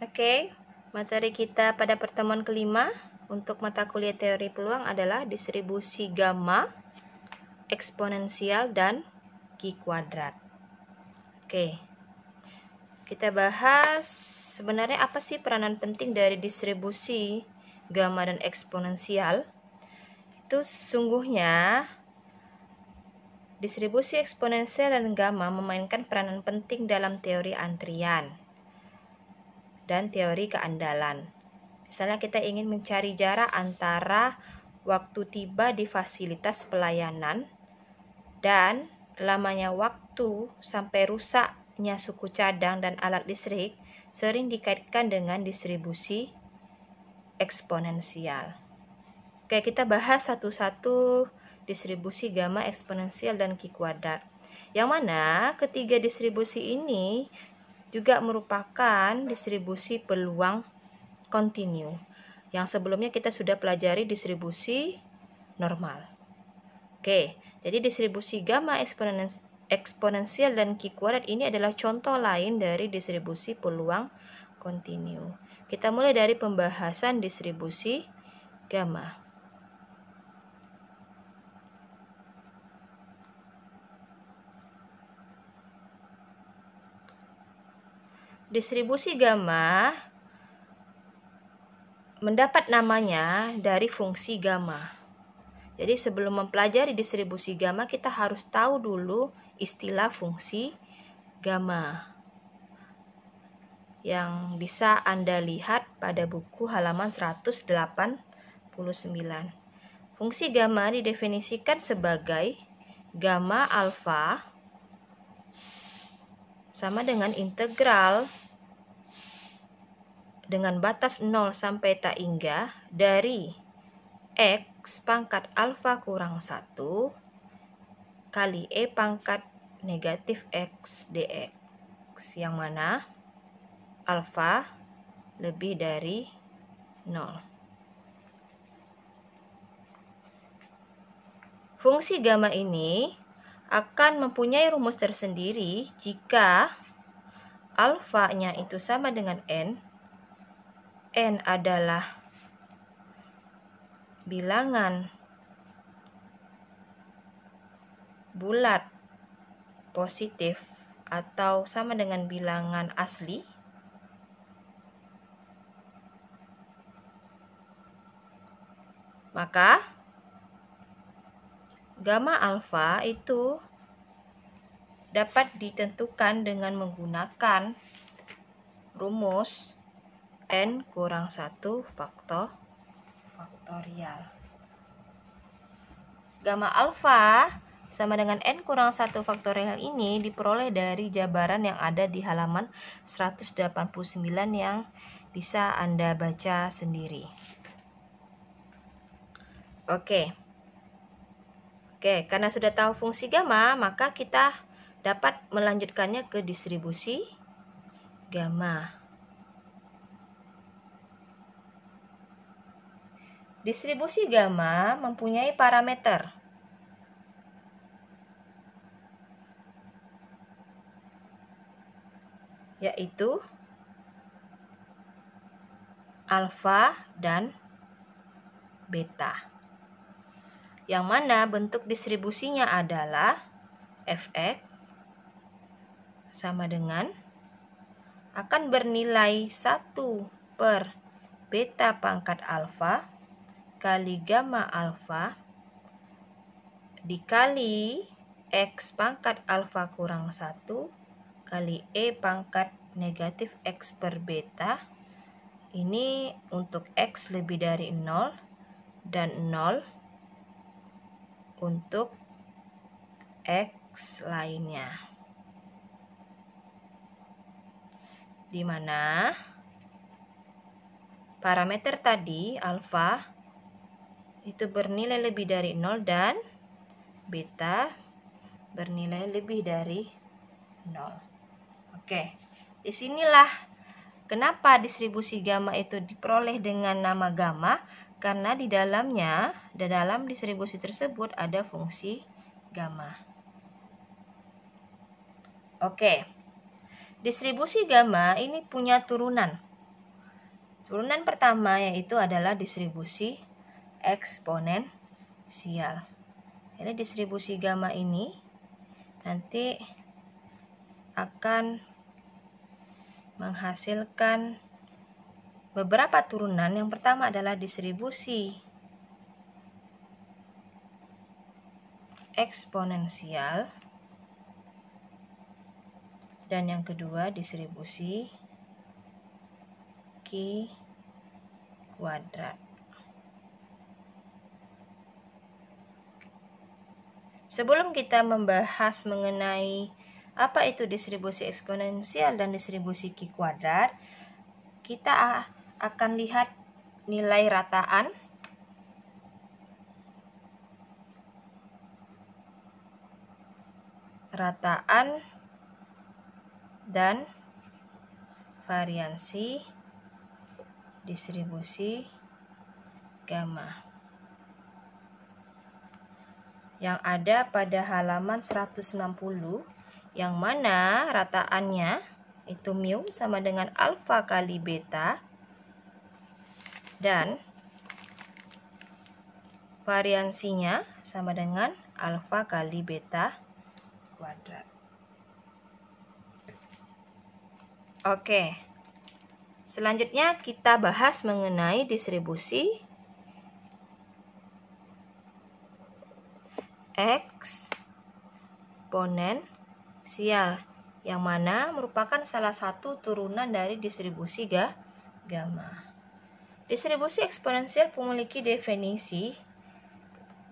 Oke, materi kita pada pertemuan kelima untuk mata kuliah teori peluang adalah distribusi gamma, eksponensial, dan Q kuadrat. Oke, kita bahas sebenarnya apa sih peranan penting dari distribusi gamma dan eksponensial. Itu sesungguhnya distribusi eksponensial dan gamma memainkan peranan penting dalam teori antrian dan teori keandalan. Misalnya kita ingin mencari jarak antara waktu tiba di fasilitas pelayanan dan lamanya waktu sampai rusaknya suku cadang dan alat listrik sering dikaitkan dengan distribusi eksponensial. Oke, kita bahas satu-satu distribusi gamma, eksponensial, dan Q kuadrat. Yang mana ketiga distribusi ini juga merupakan distribusi peluang kontinu. Yang sebelumnya kita sudah pelajari distribusi normal. Oke, jadi distribusi gamma, eksponensial, dan Q kuadrat ini adalah contoh lain dari distribusi peluang kontinu. Kita mulai dari pembahasan distribusi gamma. Distribusi gamma mendapat namanya dari fungsi gamma. Jadi sebelum mempelajari distribusi gamma, kita harus tahu dulu istilah fungsi gamma yang bisa Anda lihat pada buku halaman 189. Fungsi gamma didefinisikan sebagai gamma alfa sama dengan integral dengan batas 0 sampai tak hingga dari X pangkat alfa kurang 1 kali E pangkat negatif X dx, yang mana alfa lebih dari 0. Fungsi gamma ini akan mempunyai rumus tersendiri jika alfa-nya itu sama dengan N adalah bilangan bulat positif atau sama dengan bilangan asli, maka gamma alfa itu dapat ditentukan dengan menggunakan rumus N kurang 1 faktorial. Gamma alfa sama dengan N kurang 1 faktorial ini diperoleh dari jabaran yang ada di halaman 189 yang bisa Anda baca sendiri. Oke, karena sudah tahu fungsi gamma, maka kita dapat melanjutkannya ke distribusi gamma. Distribusi gamma mempunyai parameter, yaitu alfa dan beta, yang mana bentuk distribusinya adalah fx sama dengan akan bernilai 1 per beta pangkat alfa kali gamma alfa dikali X pangkat alfa kurang 1 kali E pangkat negatif X per beta. Ini untuk X lebih dari 0 dan 0 untuk X lainnya. Di mana parameter tadi alfa itu bernilai lebih dari 0 dan beta bernilai lebih dari 0. Oke, disinilah kenapa distribusi gamma itu diperoleh dengan nama gamma, karena di dalamnya, dalam distribusi tersebut ada fungsi gamma. Oke, distribusi gamma ini punya turunan. Turunan pertama yaitu adalah distribusi eksponensial. Jadi distribusi gamma ini nanti akan menghasilkan beberapa turunan. Yang pertama adalah distribusi eksponensial, dan yang kedua distribusi Q kuadrat. Sebelum kita membahas mengenai apa itu distribusi eksponensial dan distribusi Q kuadrat, kita akan lihat nilai rataan dan variansi distribusi gamma yang ada pada halaman 160, yang mana rataannya itu mu sama dengan alfa kali beta dan variansinya sama dengan alfa kali beta kuadrat. Oke, selanjutnya kita bahas mengenai distribusi eksponensial, yang mana merupakan salah satu turunan dari distribusi gamma. Distribusi eksponensial memiliki definisi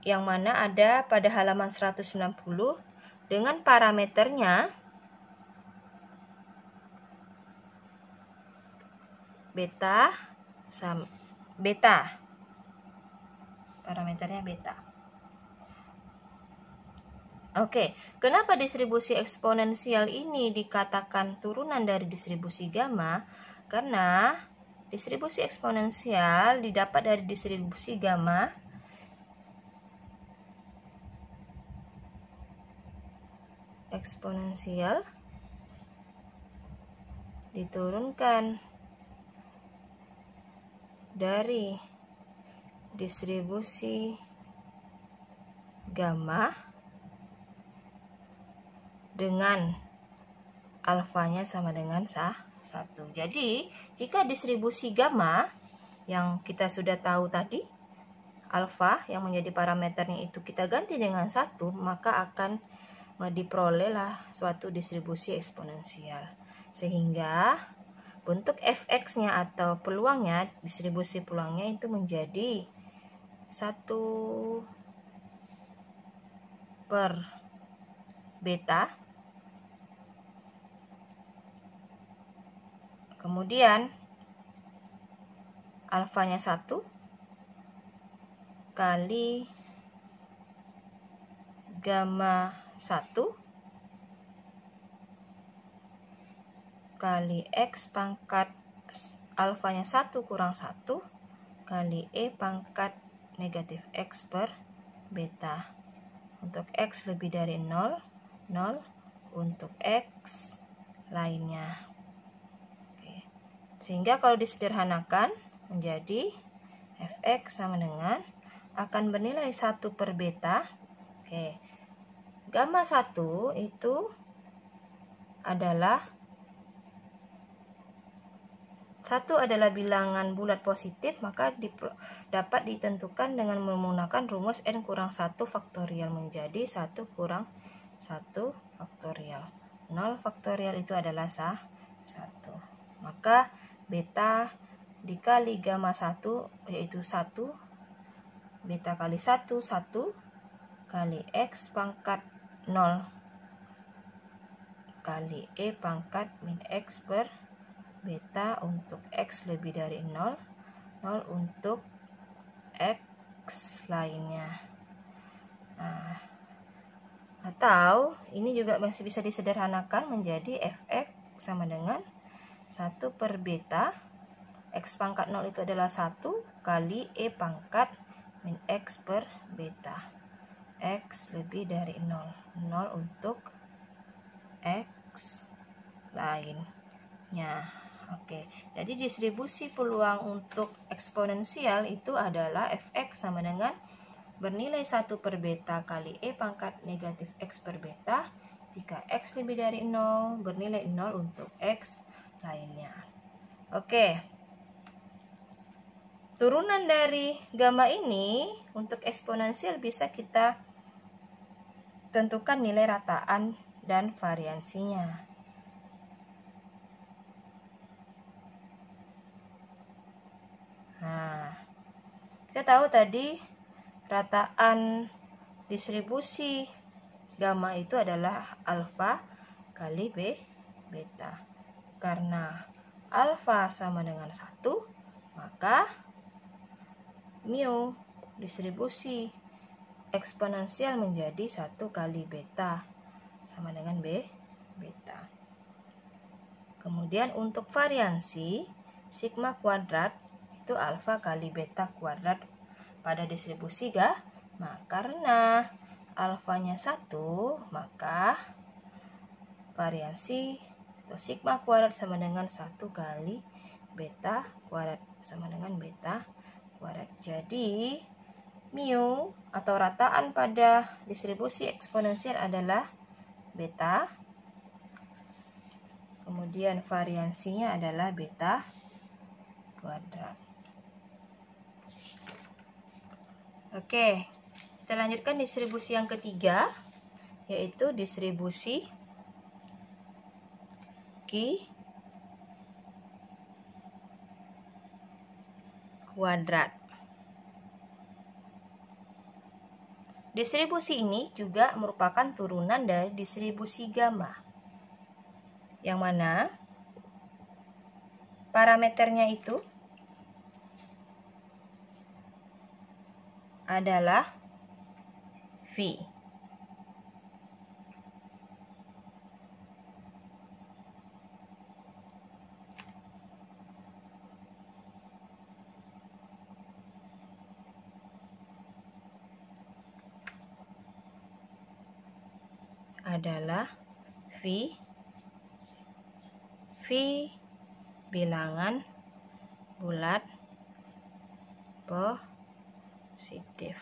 yang mana ada pada halaman 160 dengan parameternya beta. Parameternya beta. Oke, kenapa distribusi eksponensial ini dikatakan turunan dari distribusi gamma? Karena distribusi eksponensial didapat dari distribusi gamma eksponensial diturunkan dari distribusi gamma dengan alfanya sama dengan 1. Jadi, jika distribusi gamma yang kita sudah tahu tadi, alfa yang menjadi parameternya itu kita ganti dengan 1, maka akan diperolehlah suatu distribusi eksponensial. Sehingga bentuk fx-nya atau peluangnya, distribusi peluangnya itu menjadi 1 per beta. Kemudian alfanya 1 kali gamma 1 kali X pangkat alfanya 1 kurang 1 kali E pangkat negatif X per beta. Untuk X lebih dari 0, 0. Untuk X lainnya. Sehingga kalau disederhanakan menjadi fx sama dengan akan bernilai 1 per beta. Oke. Gamma 1 itu adalah bilangan bulat positif, maka dapat ditentukan dengan menggunakan rumus n kurang 1 faktorial menjadi 1 kurang 1 faktorial. 0 faktorial itu adalah 1. Maka beta dikali gamma 1 yaitu 1, beta kali 1, 1 kali X pangkat 0 kali E pangkat min X per beta untuk X lebih dari 0, 0 untuk X lainnya. Nah, atau ini juga masih bisa disederhanakan menjadi fx sama dengan 1 per beta. X pangkat 0 itu adalah 1 kali E pangkat min X per beta. X lebih dari 0. 0 untuk X lainnya. Oke, jadi distribusi peluang untuk eksponensial itu adalah fx sama dengan bernilai 1 per beta kali E pangkat negatif X per beta jika X lebih dari 0, bernilai 0 untuk X lainnya. Oke, turunan dari gamma ini untuk eksponensial bisa kita tentukan nilai rataan dan variansinya. Nah, kita tahu tadi rataan distribusi gamma itu adalah alfa kali beta. Karena alfa sama dengan 1, maka mu distribusi eksponensial menjadi 1 kali beta sama dengan beta. Kemudian untuk variansi sigma kuadrat itu alfa kali beta kuadrat pada distribusi gamma. Karena alfanya 1, maka variansi atau sigma kuadrat sama dengan 1 kali beta kuadrat sama dengan beta kuadrat. Jadi mu atau rataan pada distribusi eksponensial adalah beta. Kemudian variansinya adalah beta kuadrat. Oke, kita lanjutkan distribusi yang ketiga, yaitu distribusi Q kuadrat. Distribusi ini juga merupakan turunan dari distribusi gamma, yang mana parameternya itu adalah V. Adalah V bilangan bulat positif.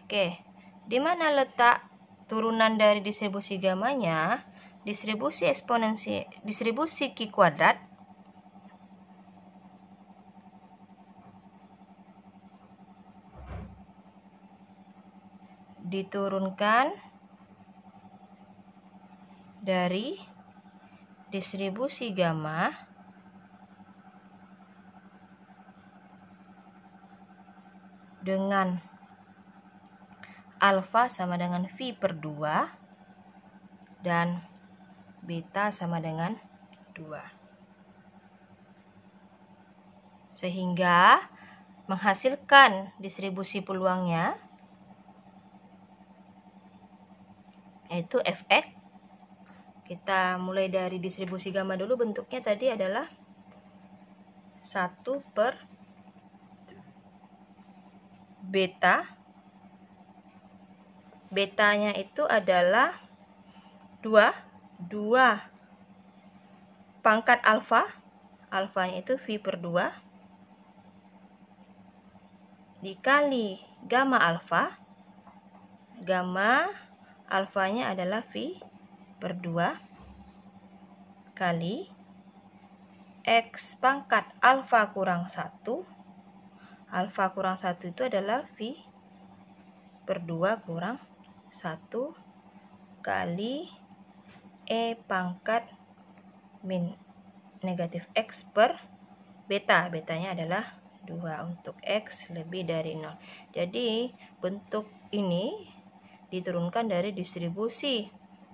Oke, di mana letak turunan dari distribusi gamanya? Distribusi Q kuadrat diturunkan dari distribusi gamma dengan alfa sama dengan V per 2 dan beta sama dengan 2. Sehingga menghasilkan distribusi peluangnya yaitu fx. Kita mulai dari distribusi gamma dulu, bentuknya tadi adalah 1 per beta. Betanya itu adalah 2 pangkat alfa. Alfanya itu V per 2 dikali gamma alfa. Gamma alfanya adalah V per 2 kali X pangkat alfa kurang 1. Alfa kurang 1 itu adalah V per 2 kurang 1 kali E pangkat min negatif X per beta. Betanya adalah 2 untuk X lebih dari 0. Jadi bentuk ini diturunkan dari distribusi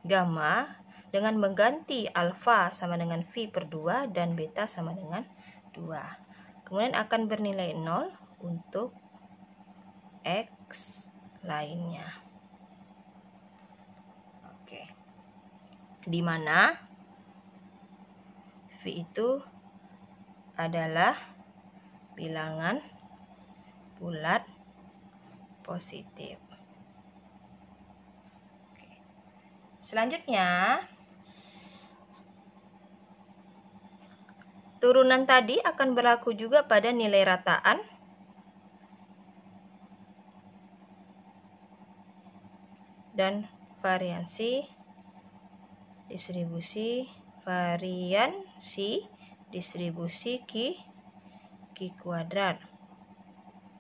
gamma dengan mengganti alfa sama dengan V per 2 dan beta sama dengan 2. Kemudian akan bernilai 0 untuk X lainnya. Oke. Di mana V itu adalah bilangan bulat positif. Oke. Selanjutnya turunan tadi akan berlaku juga pada nilai rataan dan variansi distribusi Q kuadrat.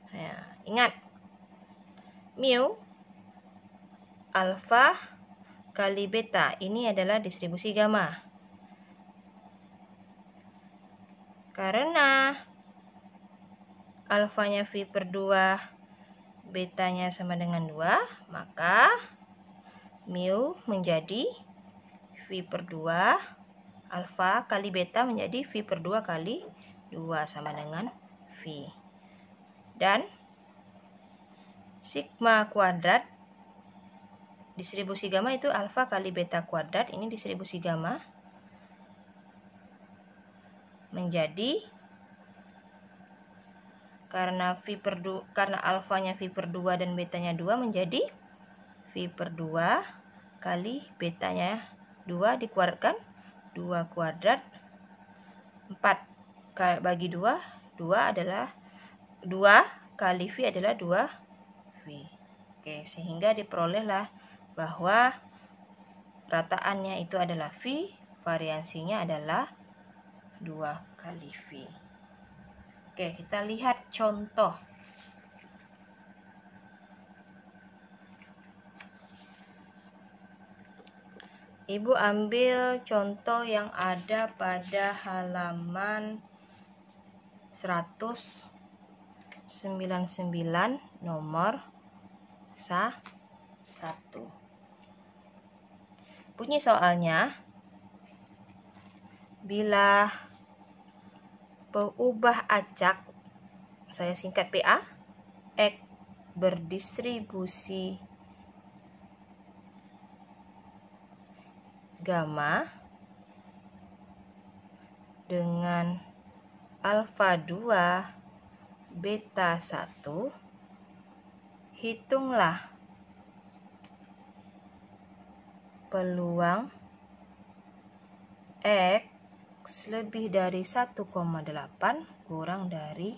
Nah, ingat, mu alfa kali beta ini adalah distribusi gamma. Karena alfanya V per 2, betanya sama dengan 2, maka mu menjadi V per 2, alfa kali beta menjadi V per 2 kali 2 sama dengan V. Dan sigma kuadrat distribusi gamma itu alfa kali beta kuadrat, ini distribusi gamma, menjadi karena alfanya V per 2 dan betanya 2 menjadi V per 2 kali betanya 2 dikuadratkan 2 kuadrat 4 bagi 2 adalah 2 kali V adalah 2V. Oke, sehingga diperolehlah bahwa rataannya itu adalah V, variansinya adalah 2 kali V. Oke, kita lihat contoh. Ibu ambil contoh yang ada pada halaman 199 nomor 1. Bunyi soalnya, bila peubah acak, saya singkat PA, X berdistribusi gamma dengan alfa 2 beta 1, hitunglah peluang X lebih dari 1,8 kurang dari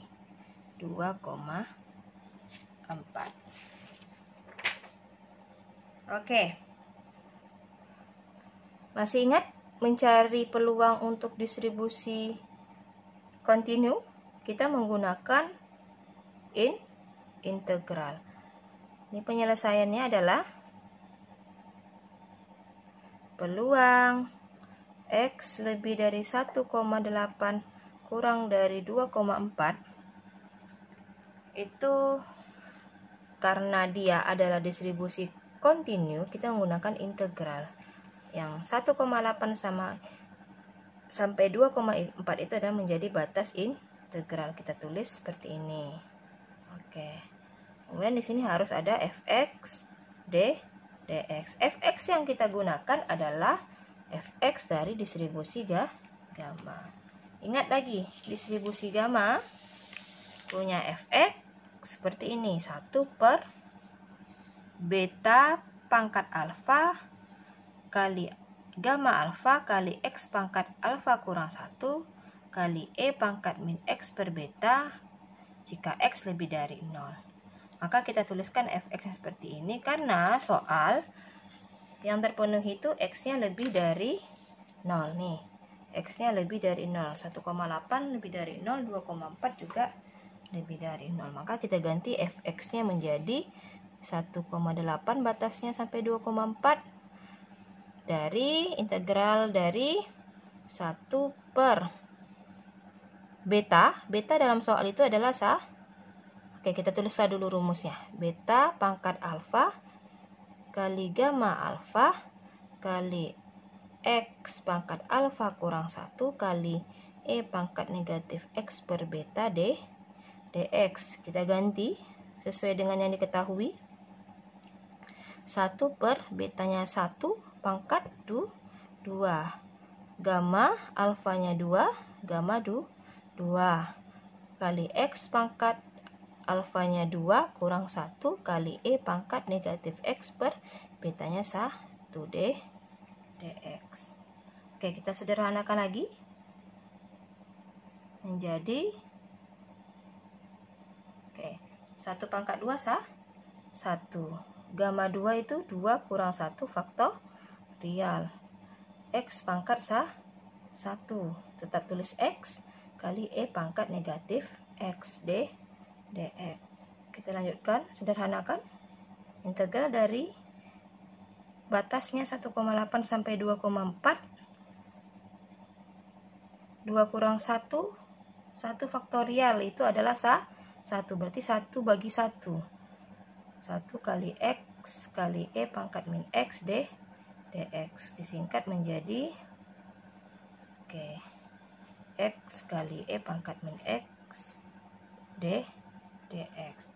2,4. Oke. Masih ingat mencari peluang untuk distribusi kontinu? Kita menggunakan integral. Ini penyelesaiannya adalah peluang X lebih dari 1,8 kurang dari 2,4 itu karena dia adalah distribusi kontinu, kita menggunakan integral. Yang 1,8 sampai 2,4 itu adalah menjadi batas integral. Kita tulis seperti ini. Oke. Kemudian di sini harus ada fx dx. Fx yang kita gunakan adalah fx dari distribusi gamma. Ingat lagi, distribusi gamma punya fx seperti ini, 1 per beta pangkat alfa kali gamma alfa kali x pangkat alfa kurang 1 kali e pangkat min x per beta jika x lebih dari 0. Maka kita tuliskan fx seperti ini karena soal yang terpenuhi itu x-nya lebih dari 0 nih. X-nya lebih dari 0, 1,8 lebih dari 0, 2,4 juga lebih dari 0. Maka kita ganti fx-nya menjadi 1,8 batasnya sampai 2,4 dari integral dari 1 per beta. Beta dalam soal itu adalah Oke, kita tulislah dulu rumusnya. Beta pangkat alfa kali gamma alfa kali x pangkat alfa kurang 1 kali e pangkat negatif x per beta dx. Kita ganti sesuai dengan yang diketahui. 1 per betanya 1 pangkat 2. Gamma alfanya 2, gamma 2 kali x pangkat alfanya 2 kurang 1 kali e pangkat negatif x per betanya 1 dx. Oke, kita sederhanakan lagi. menjadi 1 pangkat 2 1. Gamma 2 itu 2 kurang 1 faktorial. X pangkat 1. Tetap tulis X kali E pangkat negatif X dx. Kita lanjutkan, sederhanakan. Integral dari batasnya 1,8 sampai 2,4. 2 kurang 1, 1 faktorial itu adalah 1. Berarti 1 bagi 1. 1 kali X kali E pangkat min X dx. Disingkat menjadi X kali E pangkat min X dx.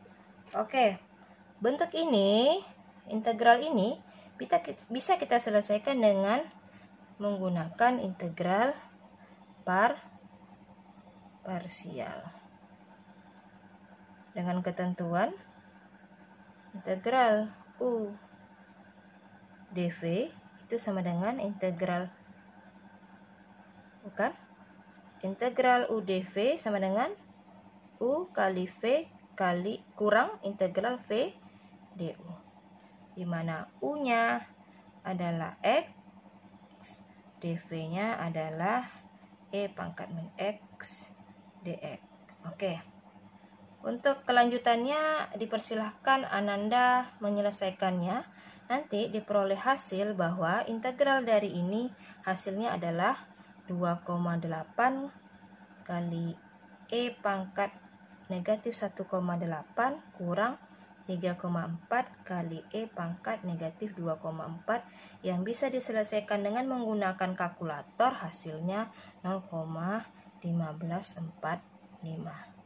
Bentuk ini, integral ini bisa kita selesaikan dengan menggunakan integral parsial. Dengan ketentuan integral U dv itu sama dengan integral integral U dv sama dengan U kali V kali kurang integral V du, di mana U-nya adalah X, dv-nya adalah E pangkat min X dx. Untuk kelanjutannya dipersilahkan Ananda menyelesaikannya. Nanti diperoleh hasil bahwa integral dari ini hasilnya adalah 2,8 kali E pangkat negatif 1,8 kurang 3,4 kali E pangkat negatif 2,4 yang bisa diselesaikan dengan menggunakan kalkulator. Hasilnya 0,1545.